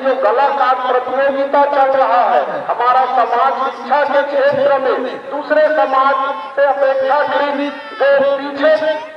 जो कलाकार प्रतियोगिता चल रहा है, हमारा समाज शिक्षा के क्षेत्र में दूसरे समाज से अपेक्षाकृत जो पीछे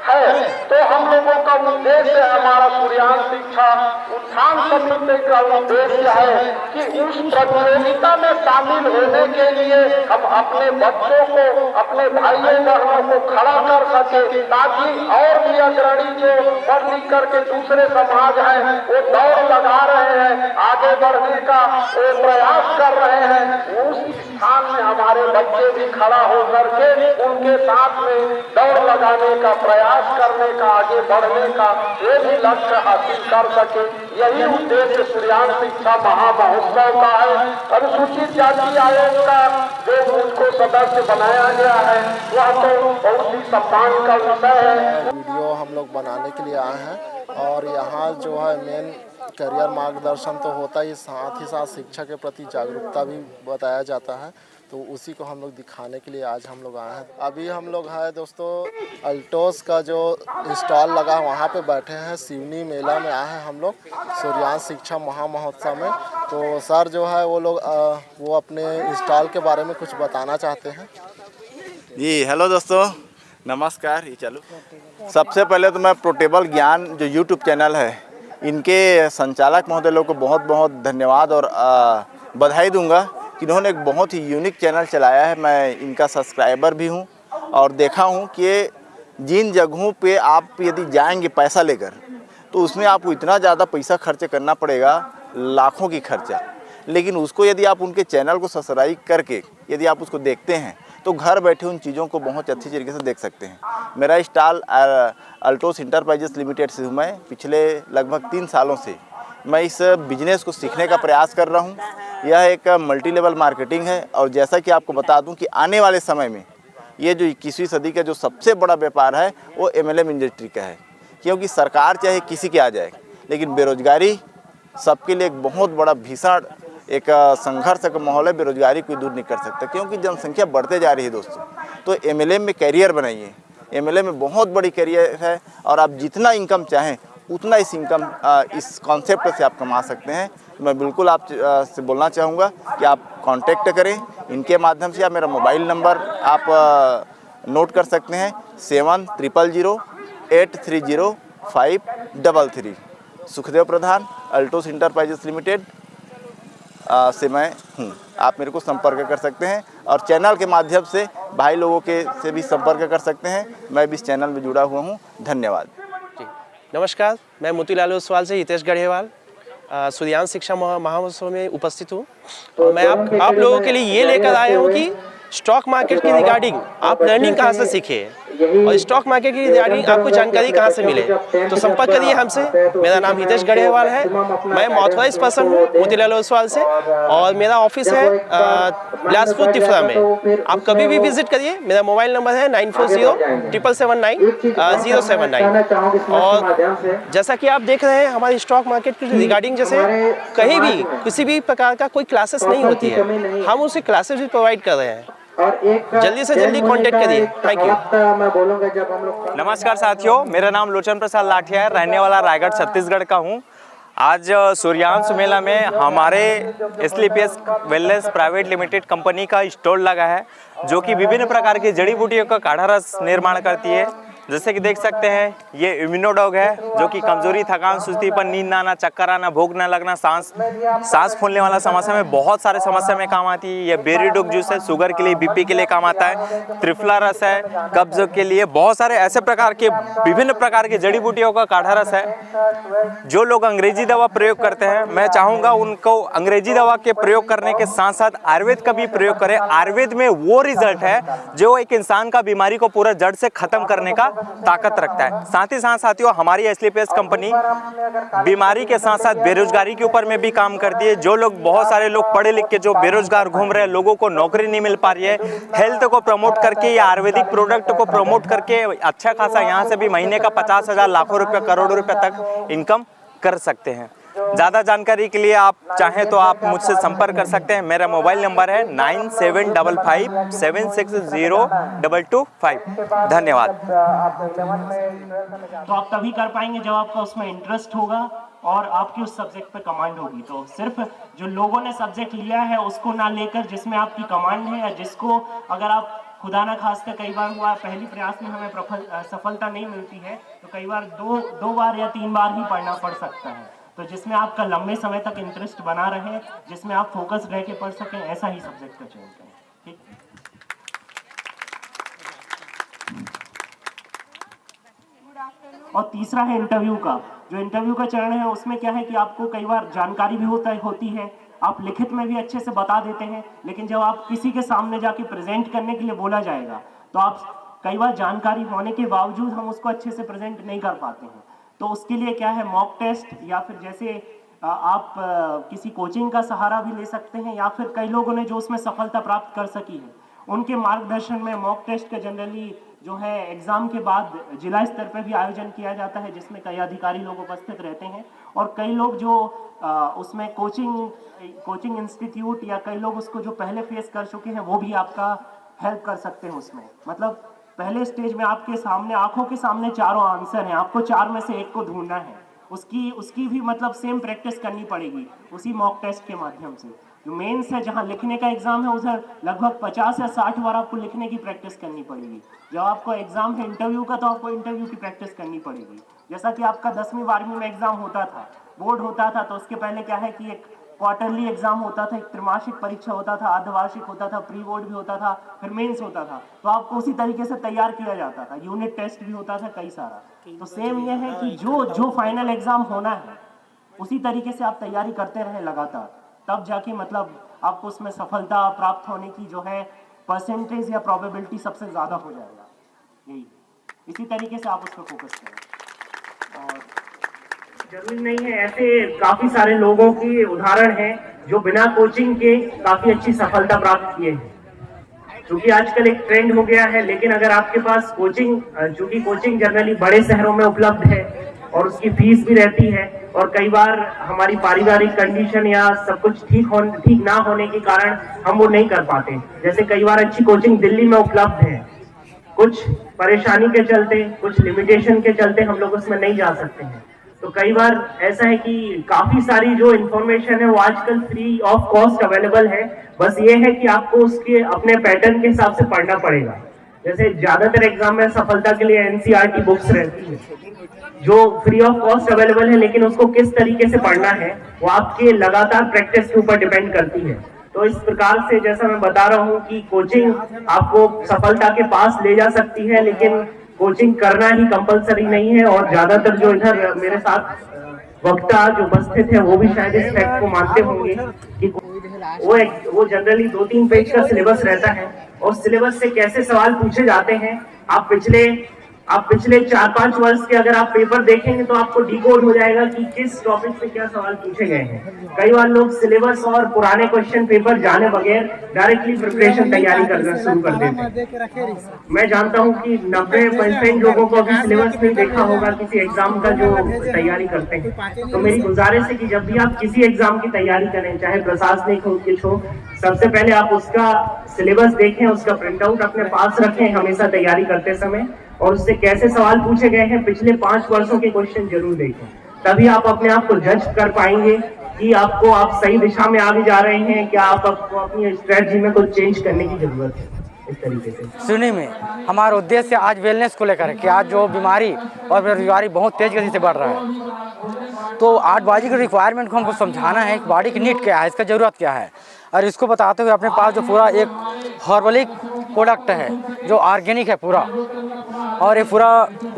है, तो हम लोगों का उद्देश्य, हमारा सूर्यांश शिक्षा उत्थान समिति का उद्देश्य है कि उस प्रतियोगिता में शामिल होने के लिए हम अपने बच्चों को, अपने भाइयों बहनों को खड़ा कर सके, ताकि और भी अग्रणी जो पढ़ लिख करके दूसरे समाज है वो दौड़ लगा रहे हैं, आगे बढ़ने का वो प्रयास कर रहे हैं, उस स्थान में हमारे बच्चे भी खड़ा होकर के उनके साथ में दौड़ लगाने का प्रयास करने का, आगे बढ़ने का ये भी लक्ष्य हासिल कर सके। यही उद्देश्य सूर्यांश शिक्षा महामहोत्सव का है। अनुसूचित जाति आयोग का जो मुझको सदस्य बनाया गया है वह तो बहुत ही सम्मान का विषय है। वीडियो हम लोग बनाने के लिए आए हैं और यहाँ जो है मेन करियर मार्गदर्शन तो होता ही, साथ ही साथ शिक्षा के प्रति जागरूकता भी बताया जाता है, तो उसी को हम लोग दिखाने के लिए आज हम लोग आए हैं। अभी हम लोग है दोस्तों अल्टोस का जो स्टॉल लगा है वहाँ पे बैठे हैं। सिवनी मेला में आए हैं हम लोग सूर्यांश शिक्षा महामहोत्सव में। तो सर जो है वो लोग वो अपने स्टॉल के बारे में कुछ बताना चाहते हैं। जी हेलो दोस्तों, नमस्कार। ये चालू। सबसे पहले तो मैं पोर्टेबल ज्ञान जो यूट्यूब चैनल है, इनके संचालक महोदय लोग को बहुत बहुत धन्यवाद और बधाई दूंगा कि इन्होंने एक बहुत ही यूनिक चैनल चलाया है। मैं इनका सब्सक्राइबर भी हूं और देखा हूं कि जिन जगहों पे आप यदि जाएंगे पैसा लेकर, तो उसमें आपको इतना ज़्यादा पैसा खर्च करना पड़ेगा, लाखों की खर्चा। लेकिन उसको यदि आप उनके चैनल को सब्सक्राइब करके यदि आप उसको देखते हैं तो घर बैठे उन चीज़ों को बहुत अच्छी तरीके से देख सकते हैं। मेरा स्टॉल अल्टोस इंटरप्राइजेस लिमिटेड से हूँ। मैं पिछले लगभग 3 सालों से मैं इस बिजनेस को सीखने का प्रयास कर रहा हूँ। यह एक मल्टी लेवल मार्केटिंग है और जैसा कि आपको बता दूं कि आने वाले समय में ये जो 21वीं सदी का जो सबसे बड़ा व्यापार है वो MLM इंडस्ट्री का है। क्योंकि सरकार चाहे किसी की आ जाए, लेकिन बेरोजगारी सबके लिए एक बहुत बड़ा भीषण एक संघर्ष का माहौल है। बेरोजगारी कोई दूर नहीं कर सकता, क्योंकि जनसंख्या बढ़ते जा रही है दोस्तों। तो MLM में कैरियर बनाइए। MLM में बहुत बड़ी कैरियर है और आप जितना इनकम चाहें उतना इस इस कॉन्सेप्ट से आप कमा सकते हैं। तो मैं बिल्कुल आप से बोलना चाहूँगा कि आप कांटेक्ट करें इनके माध्यम से। आप मेरा मोबाइल नंबर आप नोट कर सकते हैं 7000830533। सुखदेव प्रधान, अल्टोस इंटरप्राइजेस लिमिटेड से मैं हूँ। आप मेरे को संपर्क कर सकते हैं और चैनल के माध्यम से भाई लोगों के से भी संपर्क कर सकते हैं। मैं भी इस चैनल में जुड़ा हुआ हूँ। धन्यवाद। नमस्कार, मैं मोतीलाल ओसवाल से हितेश गढ़ेवाल सूर्यांश शिक्षा महामहोत्सव में उपस्थित हूँ। और मैं आप लोगों के लिए ये लेकर आया हूँ कि स्टॉक मार्केट की रिगार्डिंग आप लर्निंग कहाँ से सीखे और स्टॉक मार्केट की रिगार्डिंग आपको जानकारी कहाँ से मिले, तो संपर्क करिए हमसे। मेरा नाम हितेश गढ़ेवाल है। मैं ऑथराइज्ड पर्सन हूँ मोतीलाल ओसवाल से और मेरा ऑफिस है बिलासपुर तिफरा में। आप कभी भी विजिट करिए। मेरा मोबाइल नंबर है 9407799079। और जैसा कि आप देख रहे हैं हमारी स्टॉक मार्केट की रिगार्डिंग जैसे कहीं भी किसी भी प्रकार का कोई क्लासेस नहीं होती है, हम उसे क्लासेस भी प्रोवाइड कर रहे हैं। जल्दी से जल्दी कांटेक्ट करिए। Thank you. नमस्कार साथियों, मेरा नाम लोचन प्रसाद लाठिया है, रहने वाला रायगढ़ छत्तीसगढ़ का हूँ। आज सूर्यांश मेला में हमारे SLPS wellness private limited company का स्टॉल लगा है, जो कि विभिन्न प्रकार की जड़ी बूटियों का काढ़ा रस निर्माण करती है। जैसे कि देख सकते हैं ये इम्यूनोडॉग है, जो कि कमजोरी, थकान, सुस्ती पर नींद ना आना, चक्कर आना, भूख ना लगना, सांस फूलने वाला समस्या में बहुत सारे समस्या में काम आती है। ये बेरीडोग जूस है, शुगर के लिए, BP के लिए काम आता है। त्रिफला रस है, कब्ज के लिए। बहुत सारे ऐसे प्रकार के विभिन्न प्रकार के जड़ी बूटियों का काढ़ा रस है। जो लोग अंग्रेजी दवा प्रयोग करते हैं, मैं चाहूँगा उनको अंग्रेजी दवा के प्रयोग करने के साथ साथ आयुर्वेद का भी प्रयोग करें। आयुर्वेद में वो रिजल्ट है जो एक इंसान का बीमारी को पूरा जड़ से खत्म करने का ताकत रखता है। साथ ही साथ साथियों, हमारी SLPS कंपनी बीमारी के साथ साथ बेरोजगारी के ऊपर में भी काम करती है। जो लोग, बहुत सारे लोग पढ़े लिख के जो बेरोजगार घूम रहे हैं, लोगों को नौकरी नहीं मिल पा रही है, हेल्थ को प्रमोट करके या आयुर्वेदिक प्रोडक्ट को प्रमोट करके अच्छा खासा यहाँ से भी महीने का 50,000 लाखों रुपये, करोड़ों रुपये तक इनकम कर सकते हैं। ज़्यादा जानकारी के लिए आप चाहें तो आप मुझसे संपर्क कर सकते हैं। मेरा मोबाइल नंबर है 9755760225। धन्यवाद। तो आप तभी कर पाएंगे जब आपका उसमें इंटरेस्ट होगा, और आपकी उस सब्जेक्ट पे कमांड होगी। तो सिर्फ जो लोगों ने सब्जेक्ट लिया है उसको ना लेकर जिसमें आपकी कमांड है, या जिसको अगर आप खुदा ना खास्ता कई बार हुआ पहली प्रयास में हमें सफलता नहीं मिलती है तो कई बार दो बार या 3 बार ही पढ़ना पड़ सकता है। तो जिसमें आपका लंबे समय तक इंटरेस्ट बना रहे, जिसमें आप फोकस रह के पढ़ सकें, ऐसा ही सब्जेक्ट का चयन करें। ठीक। और तीसरा है इंटरव्यू का। जो इंटरव्यू का चरण है उसमें क्या है कि आपको कई बार जानकारी भी होती है, आप लिखित में भी अच्छे से बता देते हैं, लेकिन जब आप किसी के सामने जाके प्रेजेंट करने के लिए बोला जाएगा तो आप कई बार जानकारी होने के बावजूद हम उसको अच्छे से प्रेजेंट नहीं कर पाते हैं। तो उसके लिए क्या है, मॉक टेस्ट, या फिर जैसे आप किसी कोचिंग का सहारा भी ले सकते हैं, या फिर कई लोगों ने जो उसमें सफलता प्राप्त कर सकी है उनके मार्गदर्शन में मॉक टेस्ट का जनरली जो है एग्जाम के बाद जिला स्तर पर भी आयोजन किया जाता है, जिसमें कई अधिकारी लोग उपस्थित रहते हैं। और कई लोग जो उसमें कोचिंग इंस्टीट्यूट या कई लोग उसको जो पहले फेस कर चुके हैं वो भी आपका हेल्प कर सकते हैं उसमें। मतलब पहले स्टेज में आपके सामने आंखों के सामने चारों आंसर हैं, आपको 4 में से एक को ढूंढना है, उसकी भी मतलब सेम प्रैक्टिस करनी पड़ेगी उसी मॉक टेस्ट के माध्यम से। जो मेंस है जहां लिखने का एग्जाम है उधर लगभग 50 या 60 बार आपको लिखने की प्रैक्टिस करनी पड़ेगी। जब आपको एग्जाम है इंटरव्यू का तो आपको इंटरव्यू की प्रैक्टिस करनी पड़ेगी। जैसा कि आपका 10वीं 12वीं में एग्जाम होता था, बोर्ड होता था, तो उसके पहले क्या है कि एक क्वार्टरली एग्जाम होता था, एक त्रिमासिक परीक्षा होता था, अर्धवार्षिक होता था, प्री बोर्ड भी होता था, फिर मेंस होता था। तो आपको उसी तरीके से तैयार किया जाता था, यूनिट टेस्ट भी होता था कई सारा। तो सेम ये है कि जो फाइनल एग्जाम होना है उसी तरीके से आप तैयारी करते रहे लगातार, तब जाके मतलब आपको उसमें सफलता प्राप्त होने की जो है परसेंटेज या प्रोबेबिलिटी सबसे ज्यादा हो जाएगा। यही इसी तरीके से आप उस पर फोकस करें। और जरूरी नहीं है, ऐसे काफी सारे लोगों की उदाहरण हैं जो बिना कोचिंग के काफी अच्छी सफलता प्राप्त किए हैं। क्योंकि आजकल एक ट्रेंड हो गया है, लेकिन अगर आपके पास कोचिंग, चूंकि कोचिंग जनरली बड़े शहरों में उपलब्ध है और उसकी फीस भी रहती है, और कई बार हमारी पारिवारिक कंडीशन या सब कुछ ठीक ना होने के कारण हम वो नहीं कर पाते। जैसे कई बार अच्छी कोचिंग दिल्ली में उपलब्ध है, कुछ परेशानी के चलते, कुछ लिमिटेशन के चलते हम लोग उसमें नहीं जा सकते हैं। तो कई बार ऐसा है कि काफी सारी जो इन्फॉर्मेशन है वो आजकल फ्री ऑफ कॉस्ट अवेलेबल है। बस ये है कि आपको उसके अपने पैटर्न के हिसाब से पढ़ना पड़ेगा। जैसे ज्यादातर एग्जाम में सफलता के लिए एनसीईआरटी बुक्स रहती है जो फ्री ऑफ कॉस्ट अवेलेबल है, लेकिन उसको किस तरीके से पढ़ना है वो आपके लगातार प्रैक्टिस के ऊपर डिपेंड करती है। तो इस प्रकार से जैसा मैं बता रहा हूँ कि कोचिंग आपको सफलता के पास ले जा सकती है, लेकिन कोचिंग करना ही कंपलसरी नहीं है। और ज्यादातर जो इधर मेरे साथ वक्ता जो उपस्थित है वो भी शायद इस फैक्ट को मानते होंगे कि वो जनरली 2-3 पेज का सिलेबस रहता है, और सिलेबस से कैसे सवाल पूछे जाते हैं आप पिछले 4-5 वर्ष के अगर आप पेपर देखेंगे तो आपको डिकोड हो जाएगा कि किस टॉपिक से क्या सवाल पूछे गए हैं। कई बार लोग सिलेबस और पुराने क्वेश्चन पेपर जाने बगैर डायरेक्टली प्रिपरेशन तैयारी करना शुरू कर देते हैं। मैं जानता हूं कि 90% लोगों को अभी सिलेबस नहीं देखा होगा किसी एग्जाम का जो तैयारी करते हैं। तो मेरी गुजारिश है कि जब भी आप किसी एग्जाम की तैयारी करें, चाहे प्रशासनिक हो कुछ हो, सबसे पहले आप उसका सिलेबस देखें, उसका प्रिंट आउट अपने पास रखें हमेशा तैयारी करते समय, और उससे कैसे सवाल पूछे गए हैं पिछले 5 वर्षों के क्वेश्चन जरूर देखें। तभी आप अपने आप को जज कर पाएंगे कि आप सही दिशा में आगे जा रहे हैं, क्या आपको अपनी स्ट्रेटजी में कुछ चेंज करने की जरूरत है। इस तरीके से सुनी में हमारा उद्देश्य आज वेलनेस को लेकर है कि आज जो बीमारी और बेरोजगारी बहुत तेज गति से बढ़ रहा है, तो आज बॉडी की रिक्वायरमेंट को हमको समझाना है कि बॉडी की नीड क्या है, इसका ज़रूरत क्या है, और इसको बताते हुए अपने पास जो पूरा एक हर्बलिक प्रोडक्ट है जो ऑर्गेनिक है पूरा, और ये पूरा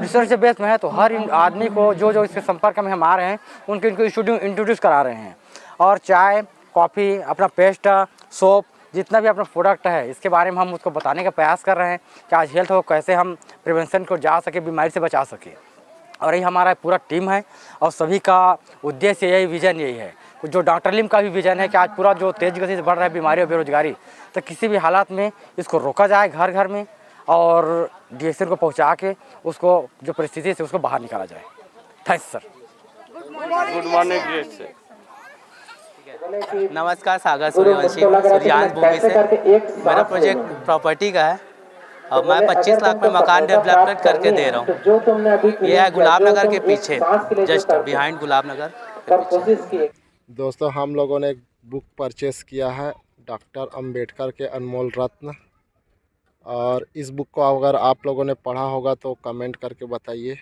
रिसर्च बेस में है। तो हर आदमी को जो इसके संपर्क में हम आ रहे हैं उनको इंट्रोड्यूस करा रहे हैं। और चाय, कॉफ़ी, अपना पेस्ट, सोप, जितना भी अपना प्रोडक्ट है इसके बारे में हम उसको बताने का प्रयास कर रहे हैं कि आज हेल्थ हो कैसे हम प्रिवेंशन को जा सके, बीमारी से बचा सके। और यही हमारा पूरा टीम है, और सभी का उद्देश्य यही, विजन यही है। जो डॉक्टर लिम का भी विजन है कि आज पूरा जो तेज गति से बढ़ रहा है बीमारी और बेरोजगारी, तो किसी भी हालात में इसको रोका जाए घर घर में, और डीएसएन को पहुंचा के उसको जो परिस्थिति से उसको बाहर निकाला जाए। Thanks sir. Good morning. नमस्कार, सागर सूर्यवंशी, सूर्यांश भूमि से। मेरा प्रोजेक्ट प्रॉपर्टी का है और मैं 25 लाख में मकान डेवलपमेंट करके दे रहा हूँ। ये है गुलाब नगर के पीछे, जस्ट बिहाइंड गुलाब नगर। पर कोशिश की। दोस्तों हम लोगों ने एक बुक परचेस किया है, डॉक्टर अंबेडकर के अनमोल रत्न, और इस बुक को अगर आप लोगों ने पढ़ा होगा तो कमेंट करके बताइए।